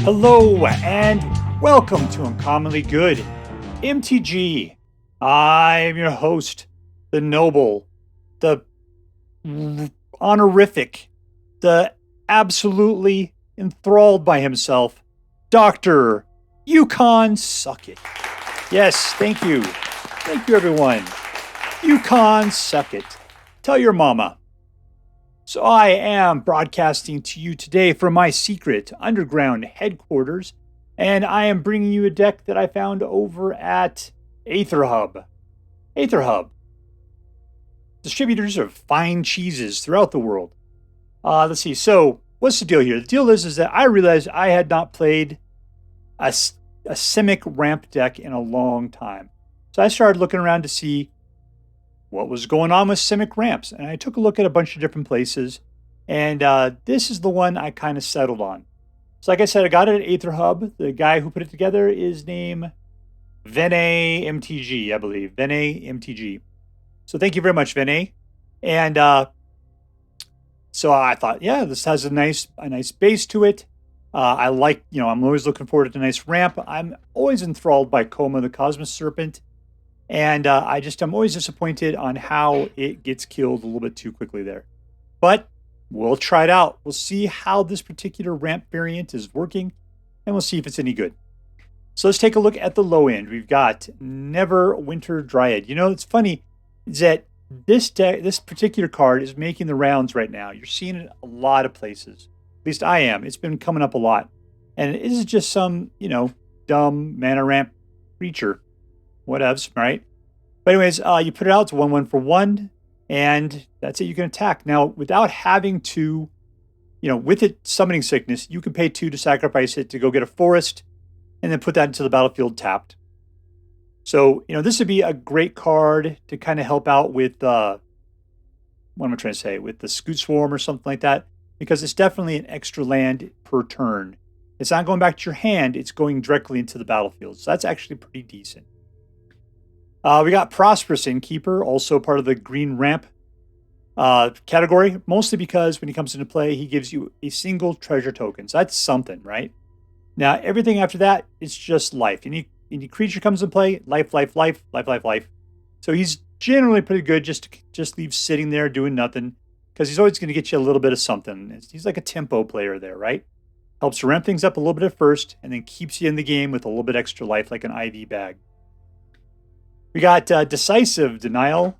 Hello and welcome to Uncommonly Good MTG. I am your host, the noble, the honorific, the absolutely enthralled by himself, Dr. Yukon Suck It. Yes, thank you. Thank you, everyone. Yukon Suck It. Tell your mama. So I am broadcasting to you today from my secret underground headquarters, and I am bringing you a deck that I found over at AetherHub. AetherHub, distributors of fine cheeses throughout the world. Let's see. So what's the deal here? The deal is that I realized I had not played a SIMIC ramp deck in a long time. So I started looking around to see what was going on with SIMIC ramps. And I took a look at a bunch of different places. And this is the one I kind of settled on. So like I said, I got it at AetherHub. The guy who put it together is named Venemtg, I believe. Venemtg. So thank you very much, Vene. And so I thought, yeah, this has a nice base to it. I like, I'm always looking forward to a nice ramp. I'm always enthralled by Koma, the Cosmos Serpent. And I'm always disappointed on how it gets killed a little bit too quickly there. But we'll try it out. We'll see how this particular ramp variant is working, and we'll see if it's any good. So let's take a look at the low end. We've got Neverwinter Dryad. It's funny is that this particular card is making the rounds right now. You're seeing it a lot of places. At least I am. It's been coming up a lot. And it is just some, dumb mana ramp creature. Whatevs, right? But anyways, you put it out. It's 1/1 for 1, and that's it. You can attack. Now, without having to, with it summoning sickness, you can pay 2 to sacrifice it to go get a forest, and then put that into the battlefield tapped. So, this would be a great card to kind of help out with, what am I trying to say? With the Scoot Swarm or something like that, because it's definitely an extra land per turn. It's not going back to your hand. It's going directly into the battlefield. So that's actually pretty decent. We got Prosperous Innkeeper, also part of the green ramp category, mostly because when he comes into play, he gives you a single treasure token. So that's something, right? Now, everything after that, it's just life. Any creature comes in play, life. So he's generally pretty good just to leave sitting there doing nothing, because he's always going to get you a little bit of something. He's like a tempo player there, right? Helps to ramp things up a little bit at first, and then keeps you in the game with a little bit extra life, like an IV bag. We got Decisive Denial.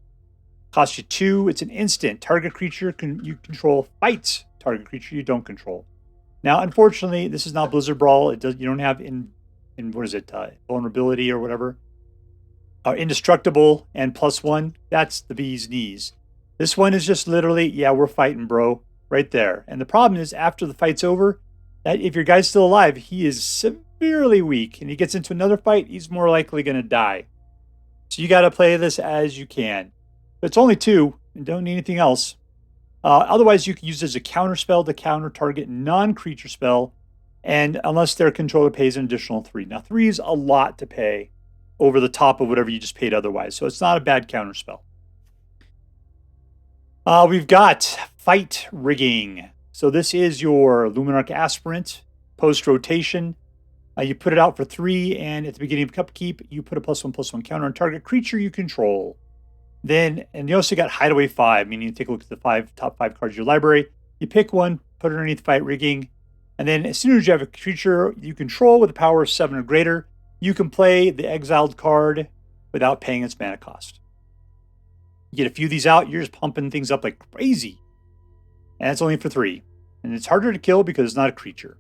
Costs you 2. It's an instant. Target creature you control fights target creature you don't control. Now, unfortunately, this is not Blizzard Brawl. You don't have vulnerability or whatever. Indestructible and +1. That's the bee's knees. This one is just literally, yeah, we're fighting, bro, right there. And the problem is, after the fight's over, that if your guy's still alive, he is severely weak, and he gets into another fight, he's more likely going to die. So you got to play this as you can. But it's only 2 and don't need anything else. Otherwise, you can use it as a counter spell to counter target non-creature spell, and unless their controller pays an additional 3. Now, 3 is a lot to pay over the top of whatever you just paid otherwise. So it's not a bad counter spell. We've got Fight Rigging. So this is your Luminarch Aspirant post-rotation. You put it out for 3, and at the beginning of Cupkeep, you put a +1/+1 counter on target creature you control. And you also got Hideaway 5, meaning you take a look at the top 5 cards of your library. You pick one, put it underneath Fight Rigging, and then as soon as you have a creature you control with a power of 7 or greater, you can play the exiled card without paying its mana cost. You get a few of these out, you're just pumping things up like crazy. And it's only for 3. And it's harder to kill because it's not a creature.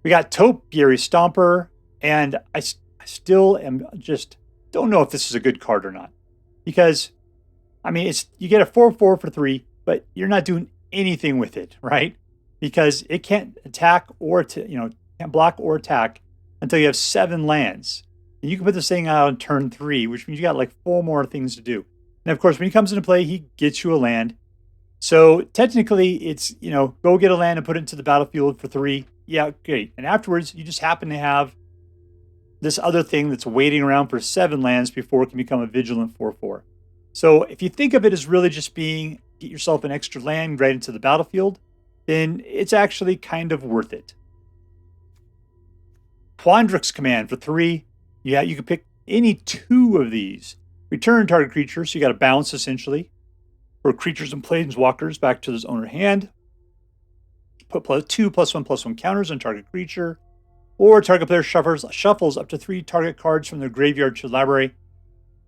We got Topiary Stomper, and I still don't know if this is a good card or not. Because, you get a 4/4 for 3, but you're not doing anything with it, right? Because it can't attack or, can't block or attack until you have 7 lands. And you can put this thing out on turn 3, which means you got like 4 more things to do. And of course, when he comes into play, he gets you a land. So technically, it's, go get a land and put it into the battlefield for 3. Yeah, great. And afterwards, you just happen to have this other thing that's waiting around for 7 lands before it can become a vigilant 4/4. So if you think of it as really just being, get yourself an extra land right into the battlefield, then it's actually kind of worth it. Quandrix Command for 3. Yeah, you can pick any 2 of these. Return target creature, so you got to bounce essentially. For creatures and planeswalkers back to this owner hand. Put +2/+1/+1 counters on target creature. Or target player shuffles up to 3 target cards from their graveyard to library.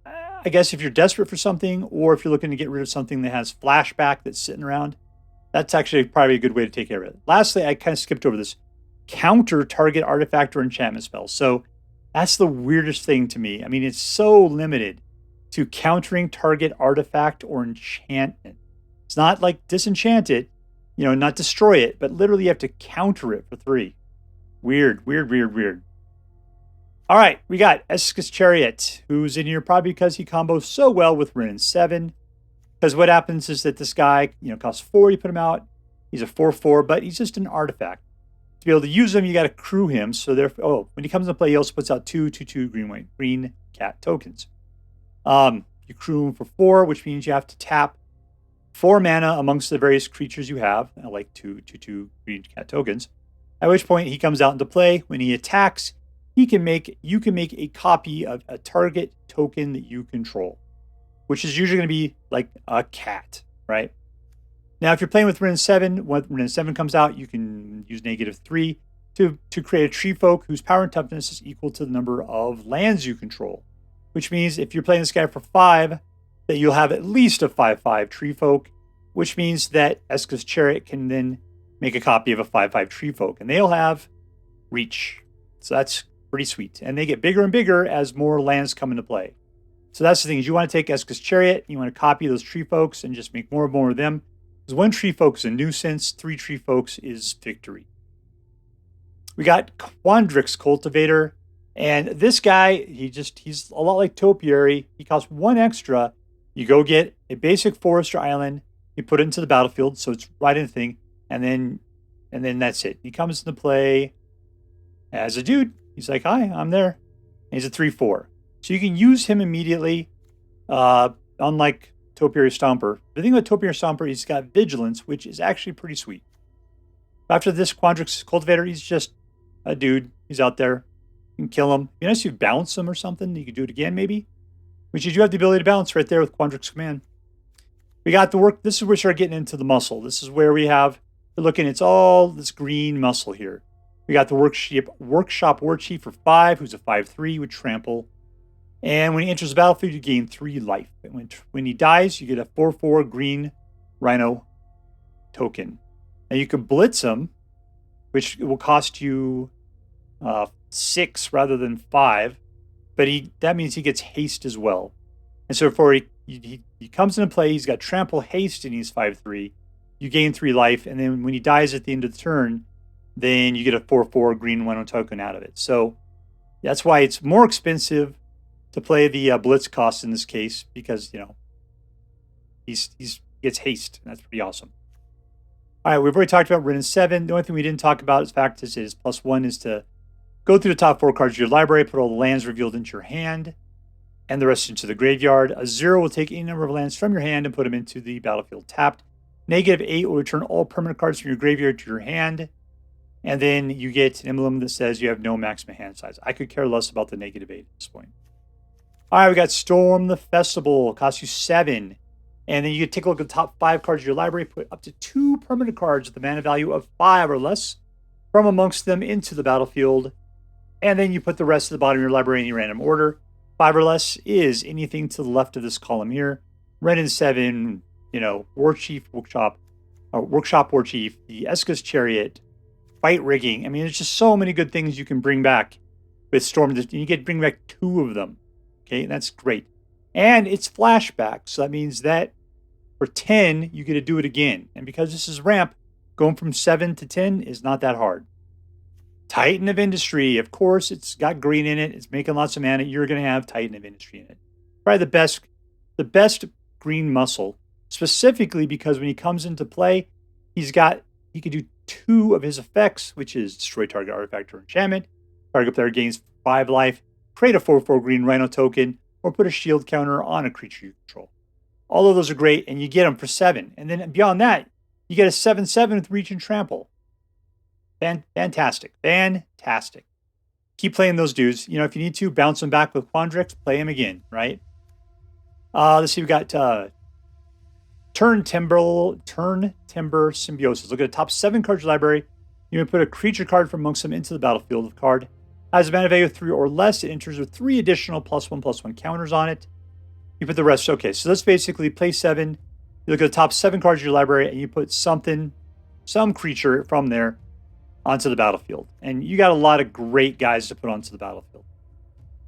I guess if you're desperate for something, or if you're looking to get rid of something that has flashback that's sitting around, that's actually probably a good way to take care of it. Lastly, I kind of skipped over this. Counter target artifact or enchantment spell. So that's the weirdest thing to me. I mean, it's so limited to countering target artifact or enchantment. It's not like disenchant it, not destroy it, but literally you have to counter it for 3. Weird. All right, we got Esika's Chariot, who's in here probably because he combos so well with Wrenn and Seven. Because what happens is that this guy, costs 4, you put him out. He's a 4/4, but he's just an artifact. To be able to use him, you got to crew him. So therefore, when he comes into play, he also puts out 2/2 green cat tokens. You crew him for 4, which means you have to tap 4 mana amongst the various creatures you have, like 2/2 green cat tokens. At which point he comes out into play. When he attacks, you can make a copy of a target token that you control, which is usually going to be like a cat, right? Now, if you're playing with Wrenn and Seven, when Wrenn and Seven comes out, you can use -3 to create a tree folk whose power and toughness is equal to the number of lands you control, which means if you're playing this guy for 5, that you'll have at least a 5/5 tree folk, which means that Esika's Chariot can then make a copy of a 5/5 tree folk, and they'll have reach. So that's pretty sweet. And they get bigger and bigger as more lands come into play. So that's the thing, is you want to take Esika's Chariot, you want to copy those tree folks and just make more and more of them. Because 1 tree folk is a nuisance, 3 tree folks is victory. We got Quandrix Cultivator, and this guy, he's a lot like Topiary. He costs 1 extra. You go get a basic forest or island, you put it into the battlefield, so it's right in the thing, and then that's it. He comes into play as a dude. He's like, hi, I'm there. And he's a 3/4. So you can use him immediately, unlike Topiary Stomper. The thing about Topiary Stomper, he's got Vigilance, which is actually pretty sweet. After this Quandrix Cultivator, he's just a dude. He's out there. You can kill him. It'd be nice if you bounce him or something. You could do it again, maybe. Which you do have the ability to bounce right there with Quandrix Command. We got the work. This is where we start getting into the muscle. This is where we're looking, it's all this green muscle here. We got the Workshop Warchief for 5, who's a 5/3 with trample. And when he enters the battlefield, you gain 3 life. And when he dies, you get a 4/4 green rhino token. Now you can blitz him, which will cost you 6 rather than 5. But that means he gets haste as well. And so he comes into play, he's got trample, haste, and he's 5/3. You gain 3 life, and then when he dies at the end of the turn, then you get a 4/4 green rhino token out of it. So that's why it's more expensive to play the blitz cost in this case, because he gets haste, and that's pretty awesome. All right, we've already talked about Wrenn and Seven. The only thing we didn't talk about is fact is +1 is to go through the top 4 cards of your library, put all the lands revealed into your hand, and the rest into the graveyard. A 0 will take any number of lands from your hand and put them into the battlefield tapped. -8 will return all permanent cards from your graveyard to your hand. And then you get an emblem that says you have no maximum hand size. I could care less about the -8 at this point. All right, we got Storm the Festival. Costs you 7. And then you can take a look at the top 5 cards of your library, put up to 2 permanent cards with the mana value of 5 or less from amongst them into the battlefield. And then you put the rest of the bottom of your library in your random order. 5 or less is anything to the left of this column here. Wrenn and Seven, Workshop Warchief, the Esika's Chariot, Fight Rigging. I mean, there's just so many good things you can bring back with Storm. You get to bring back 2 of them. Okay, that's great. And it's flashback, so that means that for 10, you get to do it again. And because this is ramp, going from 7 to 10 is not that hard. Titan of Industry, of course, it's got green in it. It's making lots of mana. You're going to have Titan of Industry in it. Probably the best green muscle, specifically because when he comes into play, he can do 2 of his effects, which is destroy target artifact or enchantment. Target player gains 5 life, create a 4/4 green rhino token, or put a shield counter on a creature you control. All of those are great, and you get them for 7. And then beyond that, you get a 7/7 with reach and trample. Fantastic. keep playing those dudes. You know, if you need to, bounce them back with Quandrix, play them again, right? Let's see, we got Turntimber Symbiosis. Look at the top 7 cards of your library. You may put a creature card from amongst them into the battlefield. If the card has a mana value of 3 or less, it enters with 3 additional +1/+1 counters on it. You put the rest. Okay, so let's basically play 7. You look at the top 7 cards of your library, and you put some creature from there onto the battlefield. And you got a lot of great guys to put onto the battlefield.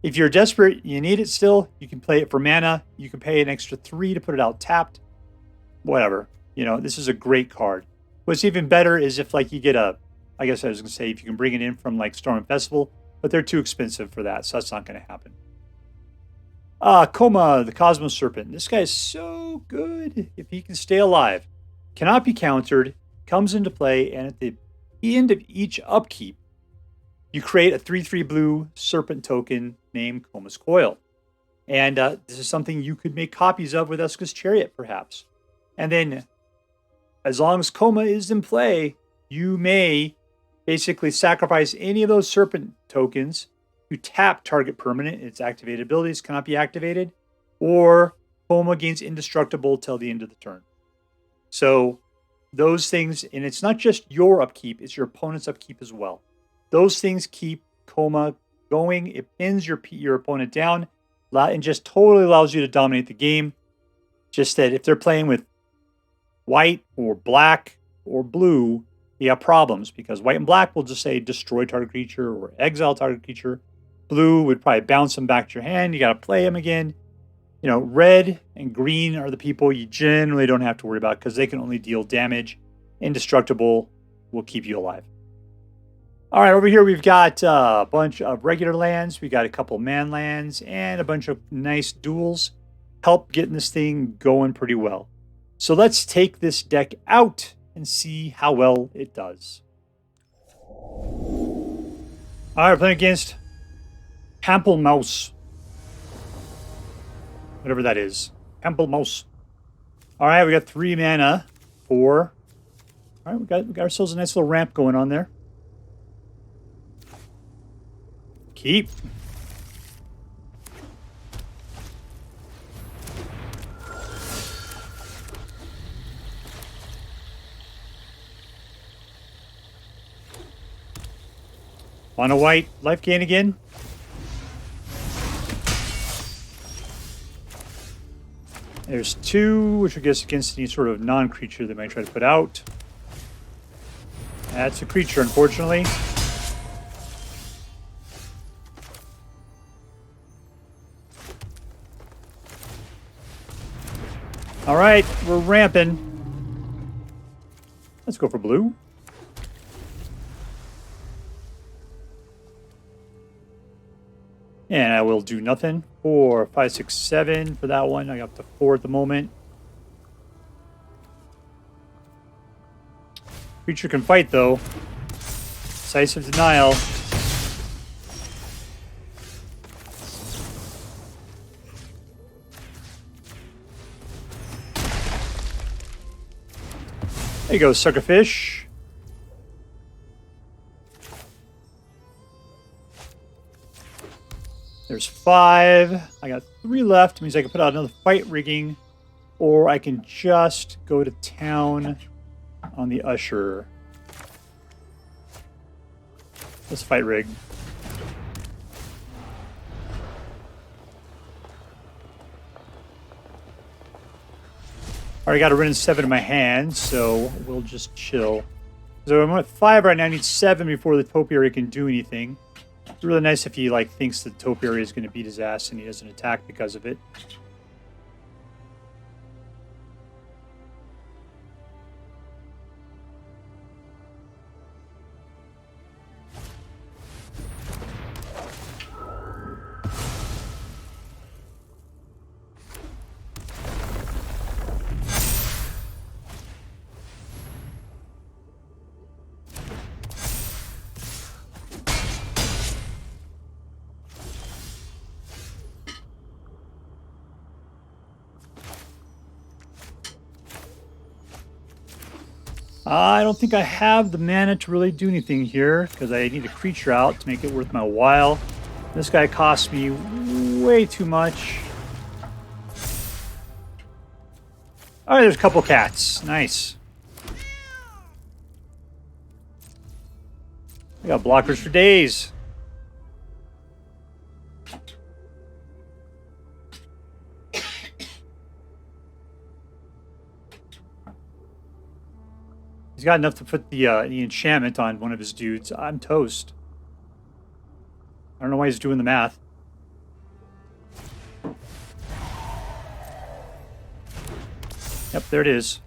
If you're desperate, you need it still, you can play it for mana. You can pay an extra 3 to put it out tapped. Whatever. You know, this is a great card. What's even better is if, like, you get I guess I was going to say if you can bring it in from, like, Storm and Festival, but they're too expensive for that, so that's not going to happen. Koma, the Cosmos Serpent. This guy is so good if he can stay alive. Cannot be countered, comes into play, and at the end of each upkeep, you create a 3/3 blue Serpent token named Koma's Coil. And this is something you could make copies of with Esika's Chariot, perhaps. And then, as long as Koma is in play, you may basically sacrifice any of those Serpent tokens to tap target permanent. Its activated abilities cannot be activated, or Koma gains indestructible till the end of the turn. So those things, and it's not just your upkeep, it's your opponent's upkeep as well. Those things keep Koma going. It pins your opponent down and just totally allows you to dominate the game. Just that if they're playing with white or black or blue, you have problems because white and black will just say destroy target creature or exile target creature. Blue would probably bounce them back to your hand. You got to play them again. You know, red and green are the people you generally don't have to worry about because they can only deal damage. Indestructible will keep you alive. All right, over here we've got a bunch of regular lands. We got a couple man lands and a bunch of nice duels. Help getting this thing going pretty well. So let's take this deck out and see how well it does. All right, we're playing against Pamplemousse. Whatever that is. Pamplemousse. All right, we got 3 mana. 4. All right, we got ourselves a nice little ramp going on there. Keep. On a white, life gain again. There's 2, which I guess against any sort of non-creature they might try to put out. That's a creature, unfortunately. All right, we're ramping. Let's go for blue. And I will do nothing. 4, 5, 6, 7 for that one. I got up to 4 at the moment. Creature can fight, though. Decisive Denial. There you go, Suckerfish. There's 5. I got 3 left. Means I can put out another fight rigging, or I can just go to town on the Usher. Let's fight rig. Already got a Wrenn and 7 in my hand, so we'll just chill. So I'm at 5 right now. I need 7 before the Topiary can do anything. It's really nice if he thinks the Topiary is going to beat his ass and he doesn't attack because of it. I don't think I have the mana to really do anything here because I need a creature out to make it worth my while. This guy costs me way too much. All right, there's a couple cats. Nice. I got blockers for days. He's got enough to put the enchantment on one of his dudes. I'm toast. I don't know why he's doing the math. Yep, there it is.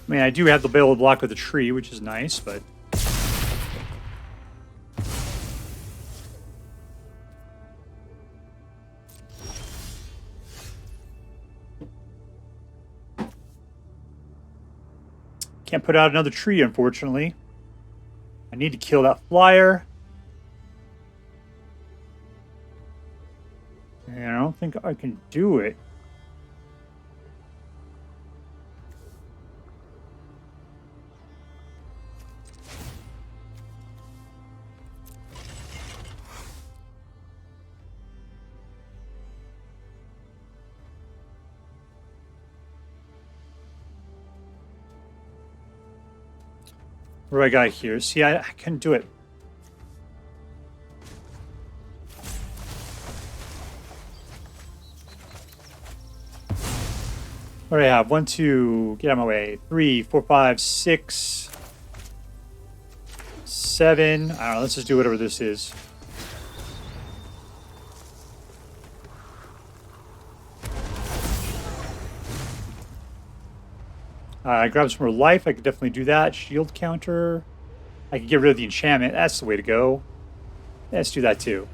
I mean, I do have the ability to block with a tree, which is nice, but... Can't put out another tree, unfortunately. I need to kill that flyer. And I don't think I can do it. What do I got here? See, I couldn't do it. What do I have? 1, 2, get out of my way. 3, 4, 5, 6, 7. I don't know, let's just do whatever this is. I grab some more life. I could definitely do that. Shield counter. I could get rid of the enchantment. That's the way to go. Let's do that too.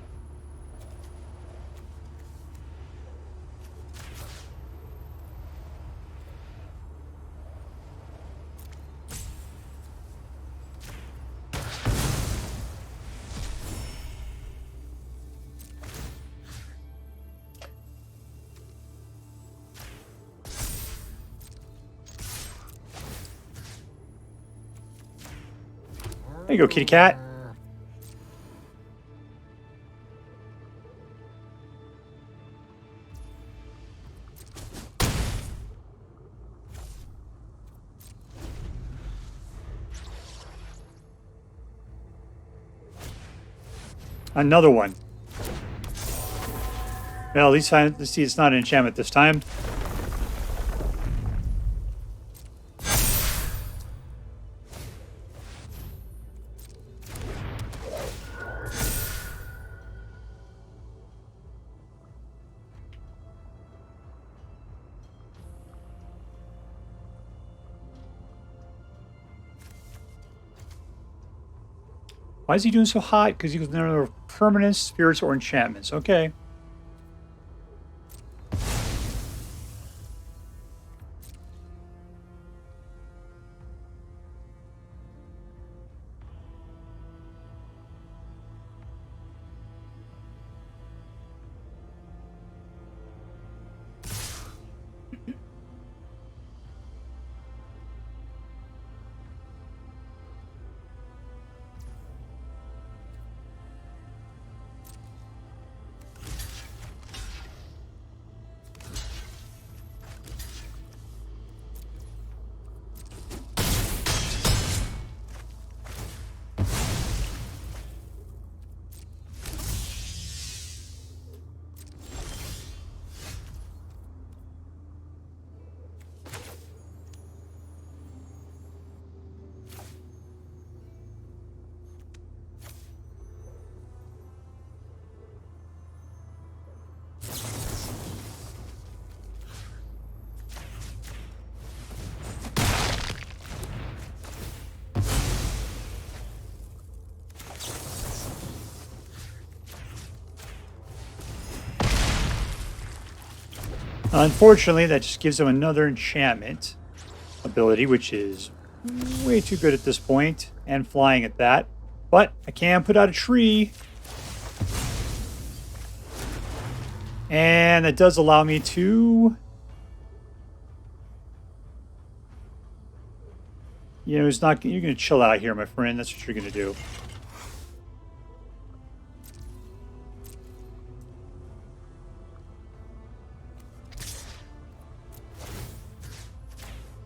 There you go, kitty cat. Another one. Well, at least let's see, it's not an enchantment this time. Why is he doing so hot? Because he was neither permanents, spirits, or enchantments. Okay. Unfortunately, that just gives him another enchantment ability, which is way too good at this point, and flying at that. But I can put out a tree. And that does allow me to... You know, it's not. You're going to chill out here, my friend. That's what you're going to do.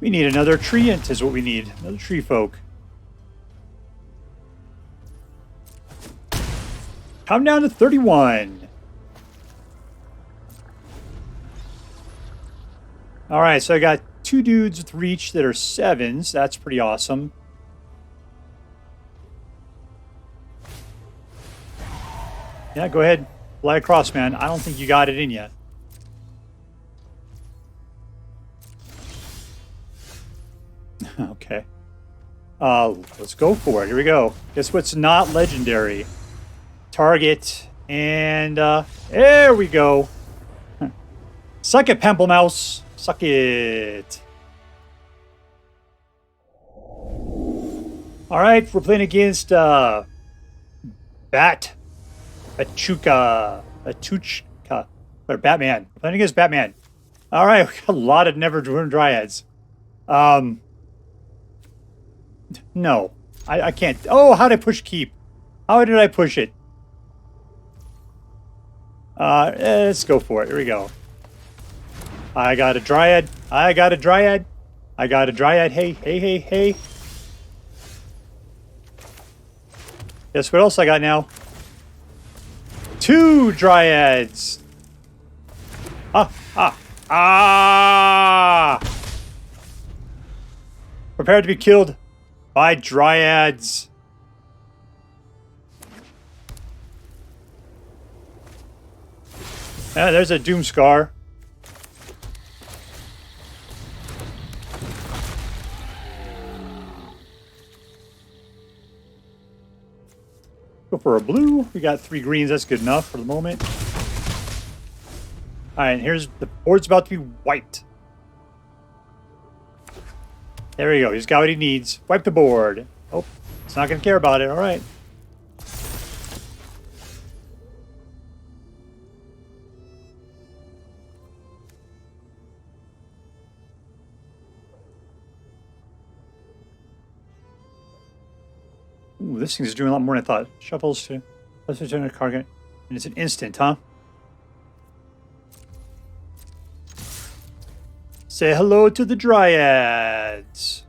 We need another treant is what we need. Another tree folk. Come down to 31. All right, so I got 2 dudes with reach that are 7s. That's pretty awesome. Yeah, go ahead. Fly across, man. I don't think you got it in yet. Okay. Let's go for it. Here we go. Guess what's not legendary? Target. And there we go. Suck it, Pamplemousse. Suck it. All right, we're playing against Batuchka, or Batman. We're playing against Batman. All right, we got a lot of Neverwinter Dryads. No, I can't. Oh, how did I push keep? How did I push it? Let's go for it. Here we go. I got a Dryad. I got a Dryad. I got a Dryad. Hey, hey, hey, hey. Guess what else I got now? 2 Dryads. Prepare to be killed by Dryads. Yeah, there's a Doomscar. Go for a blue. We got 3 greens. That's good enough for the moment. All right, and here's the board's about to be wiped. There we go. He's got what he needs. Wipe the board. Oh, it's not going to care about it. All right. Ooh, this thing's doing a lot more than I thought. Shuffles to... Let's return a card. And it's an instant, huh? Say hello to the Dryads.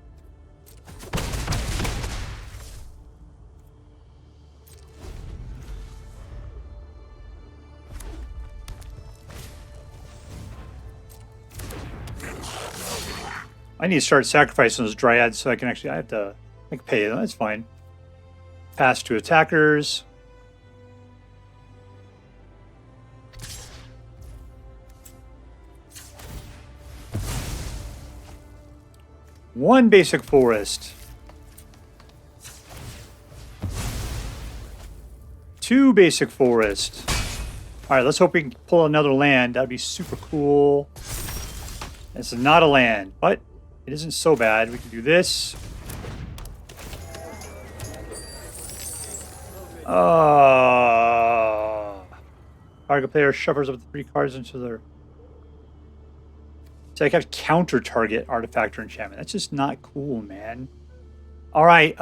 I need to start sacrificing those Dryads so I can actually... I can pay them. That's fine. Pass to attackers. One basic forest. 2 basic forest. All right, let's hope we can pull another land. That'd be super cool. This is not a land, but it isn't so bad. We can do this. Target player shuffles up the 3 cards into their... So I got counter target artifact or enchantment. That's just not cool, man. All right.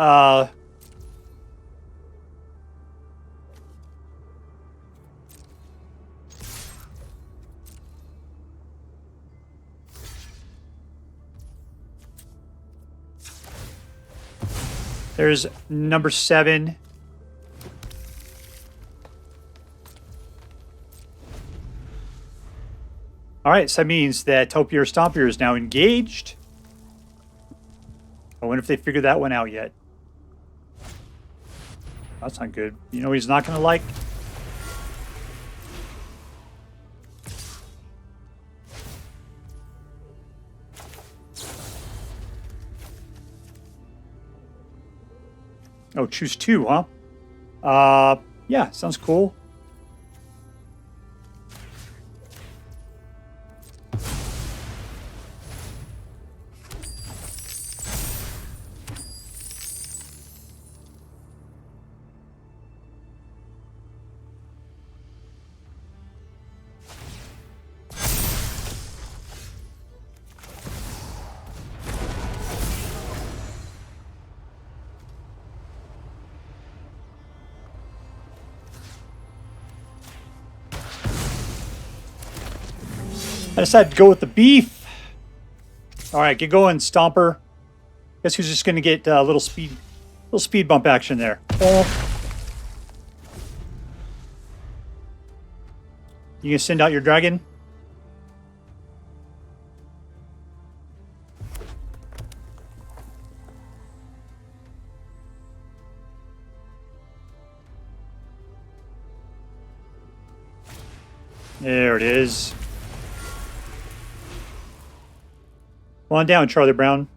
There's number 7. All right, so that means that Topiary Stomper is now engaged. I wonder if they figured that one out yet. That's not good. You know he's not going to like? Oh, choose 2, huh? Yeah, sounds cool. I decided to go with the beef. All right, get going, Stomper. Guess who's just going to get a little speed bump action there. Oh. You gonna send out your dragon? There it is. Come on down, Charlie Brown.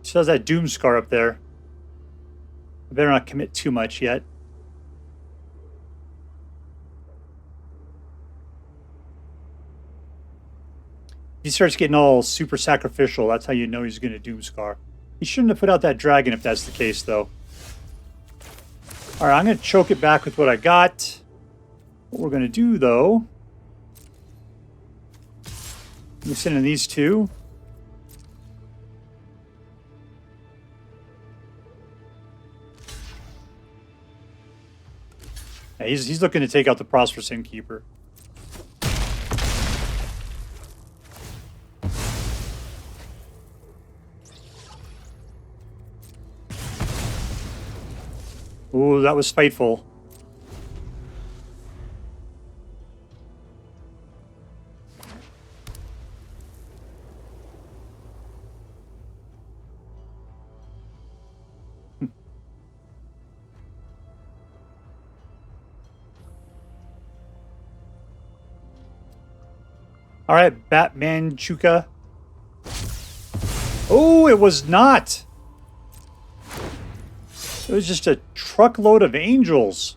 Still has that Doom Scar up there. I better not commit too much yet. He starts getting all super sacrificial. That's how you know he's going to Doom Scar. He shouldn't have put out that dragon if that's the case, though. All right, I'm going to choke it back with what I got. What we're going to do, though... I'm sending these two. Yeah, he's looking to take out the Prosperous Innkeeper. Ooh, that was spiteful. All right, Batuchka. Oh, it was not. It was just a truckload of angels.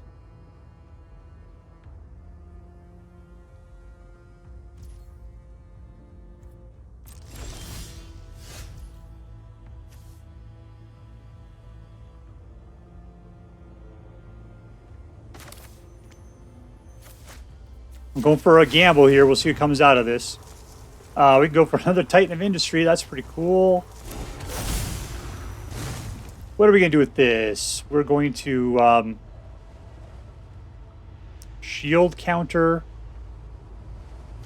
I'm going for a gamble here. We'll see what comes out of this. We can go for another Titan of Industry. That's pretty cool. What are we going to do with this? We're going to shield counter.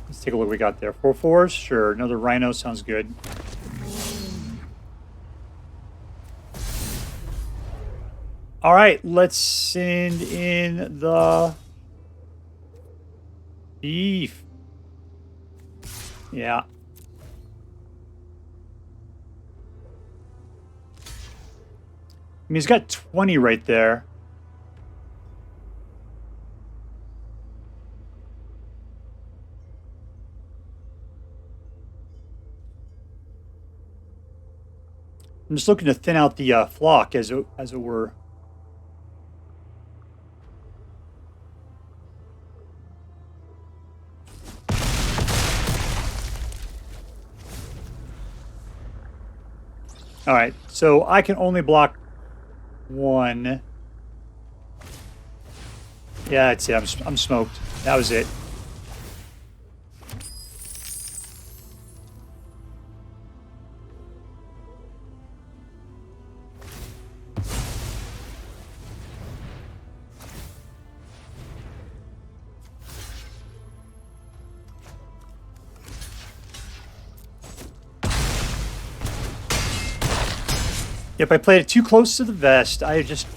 Let's take a look what we got there. 4/4s? Sure. Another Rhino sounds good. All right. Let's send in the beef. Yeah. I mean, he's got 20 right there. I'm just looking to thin out the flock, as it were. All right, so I can only block one. Yeah, that's it. I'm smoked. That was it. Yep, I played it too close to the vest. I just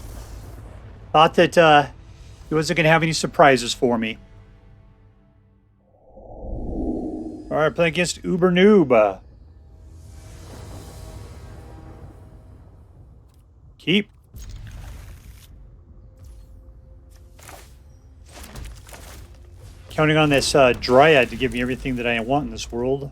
thought that he wasn't going to have any surprises for me. All right, playing against Uber Noob. Keep. Counting on this Dryad to give me everything that I want in this world.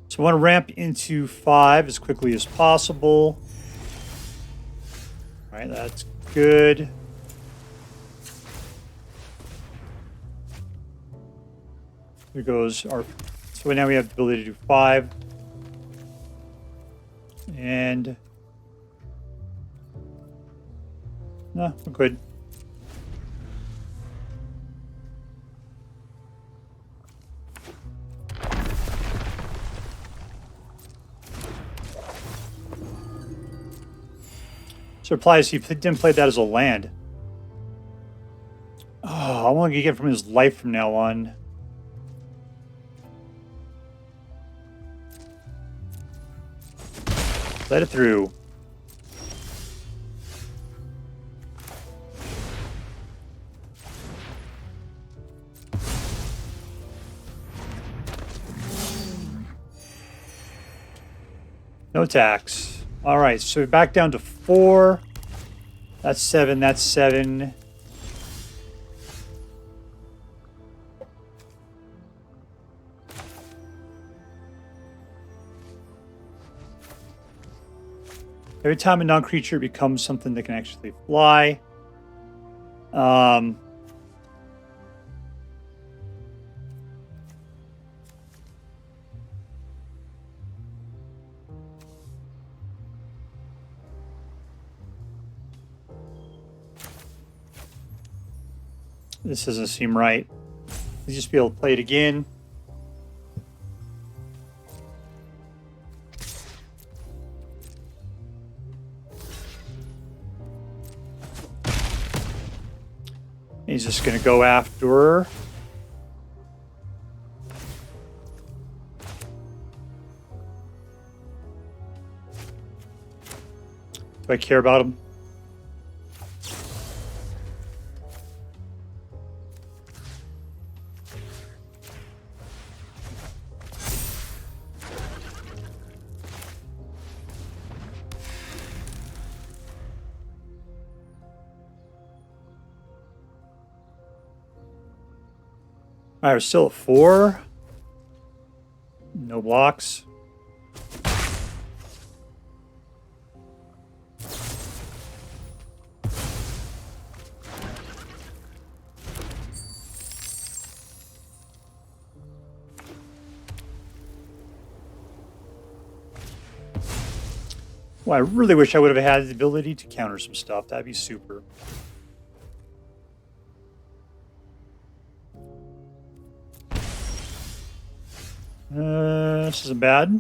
So I want to ramp into 5 as quickly as possible. All right, that's good. There goes our... Let's So now we have the ability to do 5. And no, we're good. Surprised he didn't play that as a land. Oh, I want to get from his life from now on. Let it through. No attacks. All right, so we're back down to 4. That's 7. That's 7. Every time a non-creature becomes something that can actually fly. This doesn't seem right. Let's just be able to play it again. He's just going to go after. Do I care about him? All right, we're still at 4. No blocks. Well, I really wish I would have had the ability to counter some stuff. That'd be super. This isn't bad.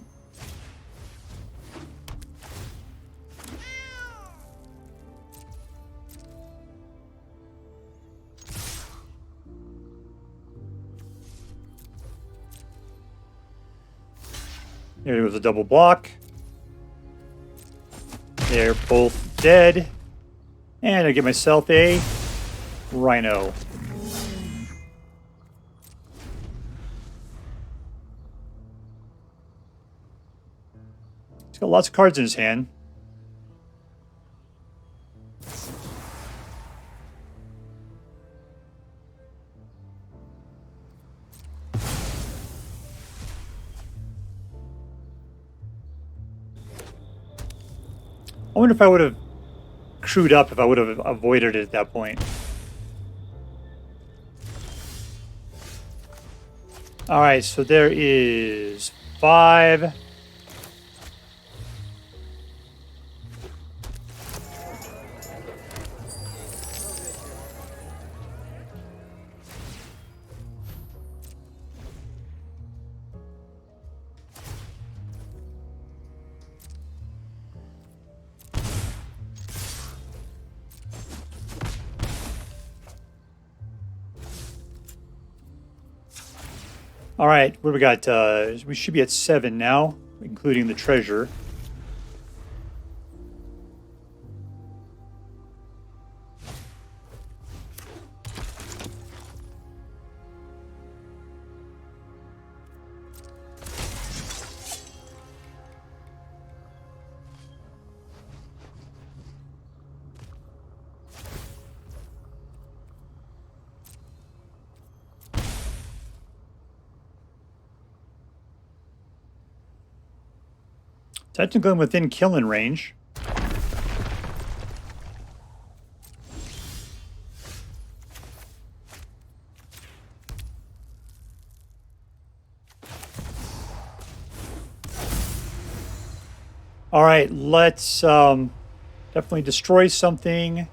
There goes a double block. They're both dead. And I get myself a Rhino. He's got lots of cards in his hand. I wonder if I would have crewed up if I would have avoided it at that point. All right, so there is 5. All right, what do we got? We should be at 7 now, including the treasure. Technically within killing range. All right, let's definitely destroy something.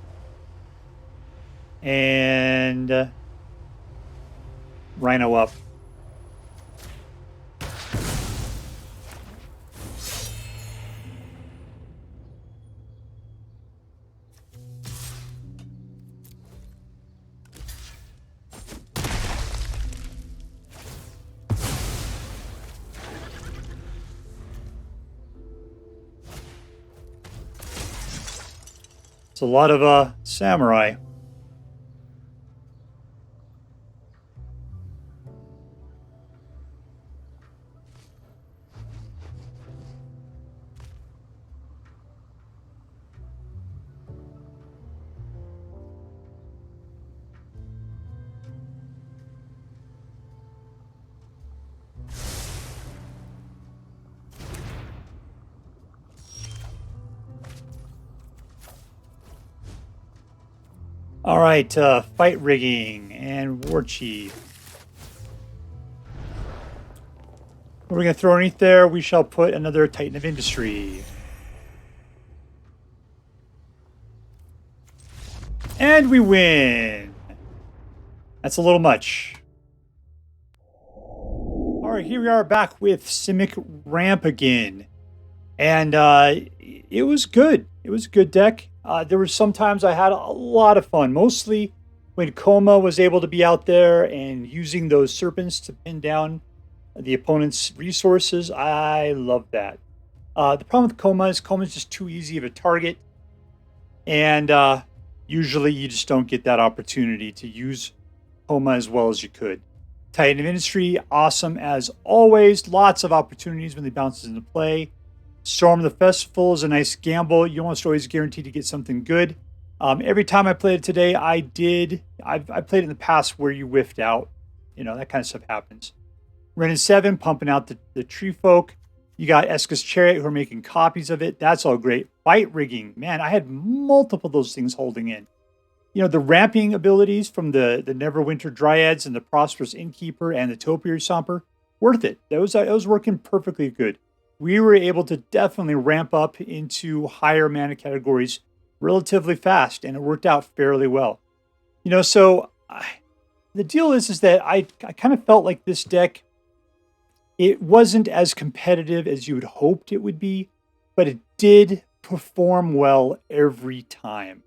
And Rhino up. It's a lot of samurai. All right, fight rigging and Warchief. We're going to throw underneath there. We shall put another Titan of Industry. And we win. That's a little much. All right, here we are back with SIMIC Ramp again. And it was good. It was a good deck. There were some times I had a lot of fun, mostly when Koma was able to be out there and using those serpents to pin down the opponent's resources. I love that. The problem with Koma is just too easy of a target. And usually you just don't get that opportunity to use Koma as well as you could. Titan of Industry, awesome as always. Lots of opportunities when they bounces into play. Storm the Festival is a nice gamble. You almost always guaranteed to get something good. Every time I played it today, I played it in the past where you whiffed out. You know, that kind of stuff happens. Wrenn and Seven, pumping out the tree folk. You got Esika's Chariot, who are making copies of it. That's all great. Fight rigging. Man, I had multiple of those things holding in. You know, the ramping abilities from the Neverwinter Dryads and the Prosperous Innkeeper and the Topiary Stomper, worth it. That was working perfectly good. We were able to definitely ramp up into higher mana categories relatively fast, and it worked out fairly well. You know, so the deal is that I kind of felt like this deck, it wasn't as competitive as you had hoped it would be, but it did perform well every time.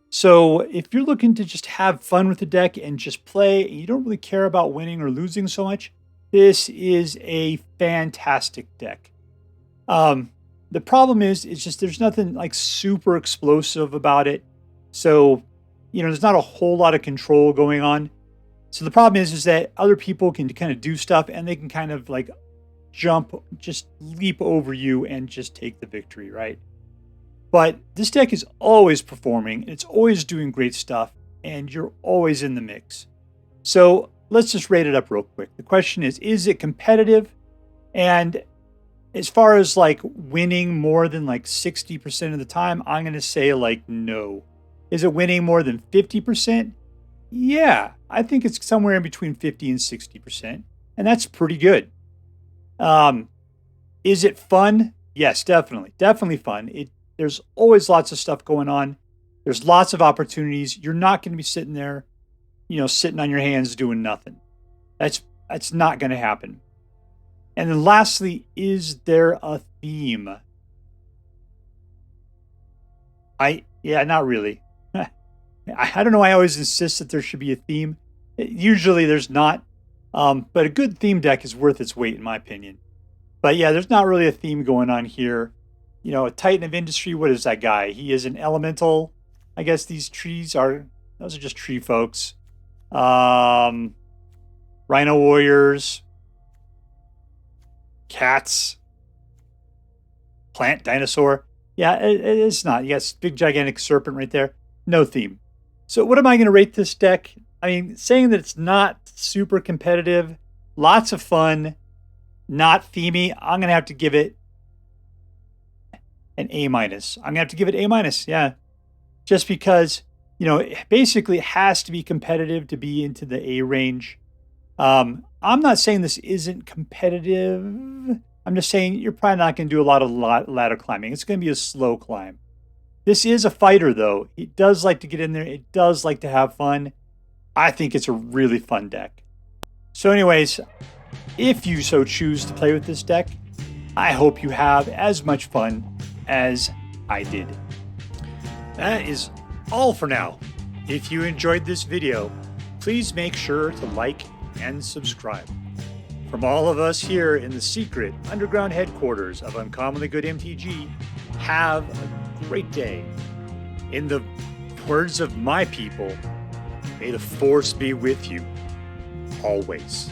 So if you're looking to just have fun with the deck and just play, and you don't really care about winning or losing so much, this is a fantastic deck. The problem is just there's nothing like super explosive about it. So, you know, there's not a whole lot of control going on. So the problem is that other people can kind of do stuff and they can kind of like just leap over you and just take the victory, right? But this deck is always performing, and it's always doing great stuff, and you're always in the mix. So let's just rate it up real quick. The question is it competitive? And as far as like winning more than like 60% of the time, I'm going to say like no. Is it winning more than 50%? Yeah, I think it's somewhere in between 50 and 60%. And that's pretty good. Is it fun? Yes, definitely. Definitely fun. There's always lots of stuff going on. There's lots of opportunities. You're not going to be sitting there, you know, sitting on your hands doing nothing. That's not going to happen. And then lastly, is there a theme? Not really. I don't know. I always insist that there should be a theme. Usually there's not. But a good theme deck is worth its weight, in my opinion. But yeah, there's not really a theme going on here. You know, a Titan of Industry, what is that guy? He is an elemental. I guess those are just tree folks. Rhino Warriors. Cats. Plant Dinosaur. Yeah, it's not. You got big gigantic serpent right there. No theme. So what am I going to rate this deck? I mean, saying that it's not super competitive, lots of fun, not themey, I'm going to have to give it an A-. I'm going to have to give it A-, yeah. Just because, you know, basically it has to be competitive to be into the A range. I'm not saying this isn't competitive, I'm just saying you're probably not going to do a lot of ladder climbing. It's going to be a slow climb. This is a fighter, though. It does like to get in there. It does like to have fun. I think it's a really fun deck. So anyways, if you so choose to play with this deck, I hope you have as much fun as I did. That is all for now. If you enjoyed this video, please make sure to like and subscribe. From all of us here in the secret underground headquarters of Uncommonly Good MTG, have a great day. In the words of my people, may the force be with you always.